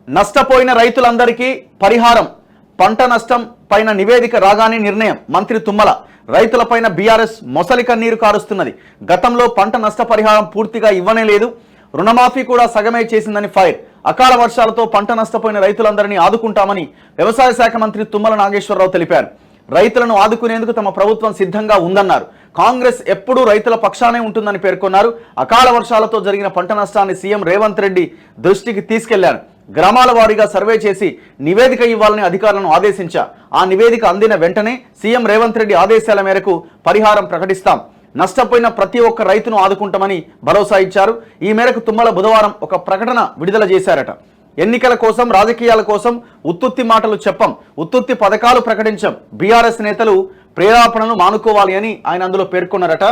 నష్టపోయిన రైతులందరికీ పరిహారం, పంట నష్టం పైన నివేదిక రాగానే నిర్ణయం. మంత్రి తుమ్మల. రైతులపైన బీఆర్ఎస్ మొసలి కన్నీరు కారుస్తున్నది. గతంలో పంట నష్టపరిహారం పూర్తిగా ఇవ్వనే లేదు, రుణమాఫీ కూడా సగమే చేసిందని ఫైర్. అకాల వర్షాలతో పంట నష్టపోయిన రైతులందరినీ ఆదుకుంటామని వ్యవసాయ శాఖ మంత్రి తుమ్మల నాగేశ్వరరావు తెలిపారు. రైతులను ఆదుకునేందుకు తమ ప్రభుత్వం సిద్ధంగా ఉందన్నారు. కాంగ్రెస్ ఎప్పుడూ రైతుల పక్షానే ఉంటుందని పేర్కొన్నారు. అకాల వర్షాలతో జరిగిన పంట నష్టాన్ని సీఎం రేవంత్ రెడ్డి దృష్టికి తీసుకెళ్లారు. గ్రామాల వారీగా సర్వే చేసి నివేదిక ఇవ్వాలని అధికారులను ఆదేశించారు. ఆ నివేదిక అందిన వెంటనే సీఎం రేవంత్ రెడ్డి ఆదేశాల మేరకు పరిహారం ప్రకటిస్తాం, నష్టపోయిన ప్రతి ఒక్క రైతును ఆదుకుంటామని భరోసా ఇచ్చారు. ఈ మేరకు తుమ్మల బుధవారం ఒక ప్రకటన విడుదల చేశారట. ఎన్నికల కోసం, రాజకీయాల కోసం ఉత్తుత్తి మాటలు చెప్పం, ఉత్తుత్తి పథకాలు ప్రకటించాం, బీఆర్ఎస్ నేతలు ప్రేరేపణను మానుకోవాలి అని ఆయన అందులో పేర్కొన్నారట.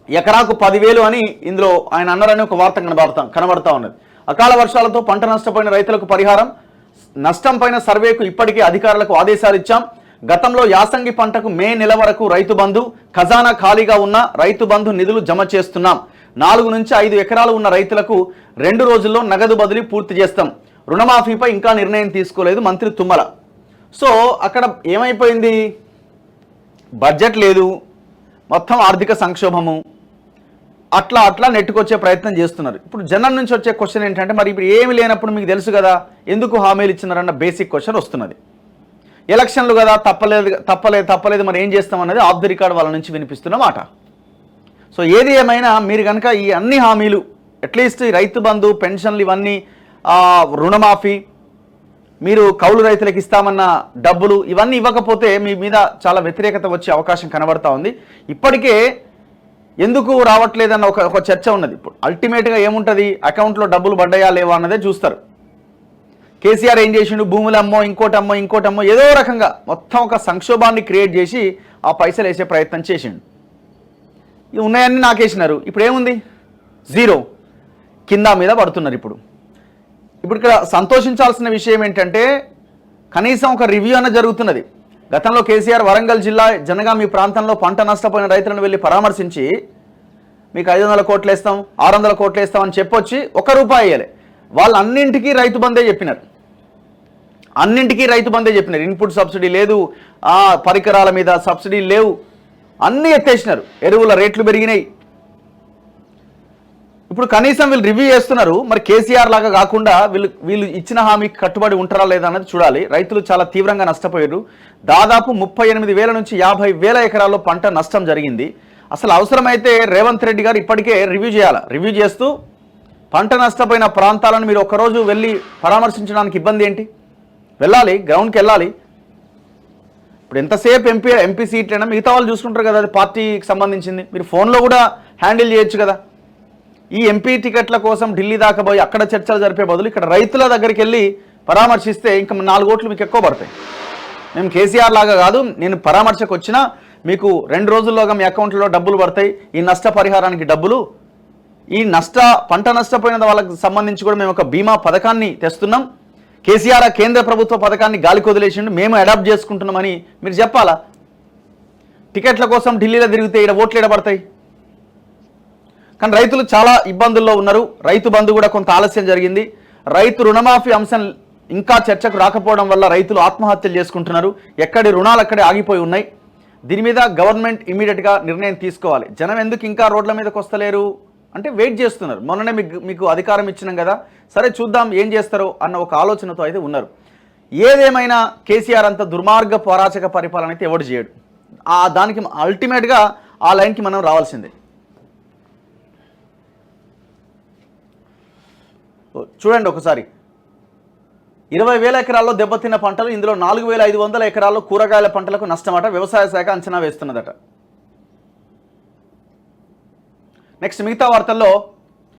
ఎకరాకు 10,000 అని ఇందులో ఆయన అన్నారని ఒక వార్త కనబడతా ఉన్నది. అకాల వర్షాలతో పంట నష్టపోయిన రైతులకు పరిహారం, నష్టం పైన సర్వేకు ఇప్పటికే అధికారులకు ఆదేశాలు ఇచ్చాం. గతంలో యాసంగి పంటకు మే నెల వరకు రైతు బంధు ఖజానా ఖాళీగా ఉన్న రైతు బంధు నిధులు జమ చేస్తున్నాం. 4 నుంచి 5 ఎకరాలు ఉన్న రైతులకు 2 రోజుల్లో నగదు బదిలీ పూర్తి చేస్తాం. రుణమాఫీపై ఇంకా నిర్ణయం తీసుకోలేదు మంత్రి తుమ్మల. సో అక్కడ ఏమైపోయింది, బడ్జెట్ లేదు, మొత్తం ఆర్థిక సంక్షోభము, అట్లా నెట్టుకొచ్చే ప్రయత్నం చేస్తున్నారు. ఇప్పుడు జనం నుంచి వచ్చే క్వశ్చన్ ఏంటంటే, మరి ఇప్పుడు ఏమి లేనప్పుడు మీకు తెలుసు కదా ఎందుకు హామీలు ఇచ్చినారన్న బేసిక్ క్వశ్చన్ వస్తున్నది. ఎలక్షన్లు కదా, తప్పలేదు మరి ఏం చేస్తామన్నది ఆఫ్ ది రికార్డ్ వాళ్ళ నుంచి వినిపిస్తున్న మాట. సో ఏది ఏమైనా మీరు కనుక ఈ అన్ని హామీలు, అట్లీస్ట్ రైతు బంధు, పెన్షన్లు, ఇవన్నీ, రుణమాఫీ, మీరు కౌలు రైతులకు ఇస్తామన్న డబ్బులు, ఇవన్నీ ఇవ్వకపోతే మీ మీద చాలా వ్యతిరేకత వచ్చే అవకాశం కనబడతా ఉంది. ఇప్పటికే ఎందుకు రావట్లేదన్న ఒక చర్చ ఉన్నది. ఇప్పుడు అల్టిమేట్గా ఏముంటుంది, అకౌంట్లో డబ్బులు పడ్డాయా లేవా అన్నదే చూస్తారు. కేసీఆర్ ఏం చేసిండు, భూములమ్మో ఇంకోటమ్మో ఏదో రకంగా మొత్తం ఒక సంక్షోభాన్ని క్రియేట్ చేసి ఆ పైసలు వేసే ప్రయత్నం చేసిండు. ఇవి ఉన్నాయన్నీ నాకేసినారు, ఇప్పుడు ఏముంది, జీరో, కింద మీద పడుతున్నారు. ఇప్పుడు ఇక్కడ సంతోషించాల్సిన విషయం ఏంటంటే కనీసం ఒక రివ్యూ అన్న జరుగుతున్నది. గతంలో కేసీఆర్ వరంగల్ జిల్లా జనగామ ప్రాంతంలో పంట నష్టపోయిన రైతులను వెళ్ళి పరామర్శించి మీకు 500 కోట్లు వేస్తాం, 600 కోట్లు వేస్తాం అని చెప్పొచ్చి ₹1 వేయాలి. వాళ్ళు అన్నింటికీ రైతు బందే చెప్పినారు, ఇన్పుట్ సబ్సిడీ లేదు, పరికరాల మీద సబ్సిడీ లేవు, అన్నీ ఎత్తేసినారు, ఎరువుల రేట్లు పెరిగినాయి. ఇప్పుడు కనీసం వీళ్ళు రివ్యూ చేస్తున్నారు. మరి కేసీఆర్ లాగా కాకుండా వీళ్ళు ఇచ్చిన హామీకి కట్టుబడి ఉంటారా లేదా అన్నది చూడాలి. రైతులు చాలా తీవ్రంగా నష్టపోయారు. దాదాపు 38,000 నుంచి 50,000 ఎకరాల్లో పంట నష్టం జరిగింది. అసలు అవసరమైతే రేవంత్ రెడ్డి గారు ఇప్పటికే రివ్యూ చేయాలి. రివ్యూ చేస్తూ పంట నష్టపోయిన ప్రాంతాలను మీరు ఒక్కరోజు వెళ్ళి పరామర్శించడానికి ఇబ్బంది ఏంటి, వెళ్ళాలి, గ్రౌండ్కి వెళ్ళాలి. ఇప్పుడు ఎంతసేపు ఎంపీ సీట్లైనా మిగతా వాళ్ళు చూసుకుంటారు కదా, అది పార్టీకి సంబంధించింది, మీరు ఫోన్లో కూడా హ్యాండిల్ చేయొచ్చు కదా. ఈ ఎంపీ టికెట్ల కోసం ఢిల్లీ దాకా పోయి అక్కడ చర్చలు జరిపే బదులు ఇక్కడ రైతుల దగ్గరికి వెళ్ళి పరామర్శిస్తే ఇంకా 4 ఓట్లు మీకు ఎక్కువ పడతాయి. మేము కేసీఆర్ లాగా కాదు, నేను పరామర్శకు వచ్చినా మీకు 2 రోజుల్లోగా మీ అకౌంట్లో డబ్బులు పడతాయి, ఈ నష్టపరిహారానికి డబ్బులు, ఈ పంట నష్టపోయిన వాళ్ళకి సంబంధించి కూడా మేము ఒక బీమా పథకాన్ని తెస్తున్నాం, కేసీఆర్ కేంద్ర ప్రభుత్వ పథకాన్ని గాలికి వదిలేసిండు, మేము అడాప్ట్ చేసుకుంటున్నామని మీరు చెప్పాలా. టికెట్ల కోసం ఢిల్లీలో తిరిగితే ఇక్కడ ఓట్లు ఎడబడతాయి. కానీ రైతులు చాలా ఇబ్బందుల్లో ఉన్నారు. రైతు బంధు కూడా కొంత ఆలస్యం జరిగింది. రైతు రుణమాఫీ అంశం ఇంకా చర్చకు రాకపోవడం వల్ల రైతులు ఆత్మహత్యలు చేసుకుంటున్నారు. ఎక్కడి రుణాలు అక్కడే ఆగిపోయి ఉన్నాయి. దీని మీద గవర్నమెంట్ ఇమీడియట్గా నిర్ణయం తీసుకోవాలి. జనం ఎందుకు ఇంకా రోడ్ల మీదకి వస్తలేరు అంటే వెయిట్ చేస్తున్నారు. మొన్ననే మీకు అధికారం ఇచ్చినాం కదా, సరే చూద్దాం ఏం చేస్తారో అన్న ఒక ఆలోచనతో అయితే ఉన్నారు. ఏదేమైనా కేసీఆర్ అంత దుర్మార్గ పరాచక పరిపాలన అయితే ఎవడు చేయడు. దానికి అల్టిమేట్గా ఆ లైన్కి మనం రావాల్సిందే. చూడండి ఒకసారి, 20,000 ఎకరాల్లో దెబ్బతిన్న పంటలు, ఇందులో 4,500 ఎకరాల్లో కూరగాయల పంటలకు నష్టమట వ్యవసాయ శాఖ అంచనా వేస్తున్నదట. నెక్స్ట్ మిగతా వార్తల్లో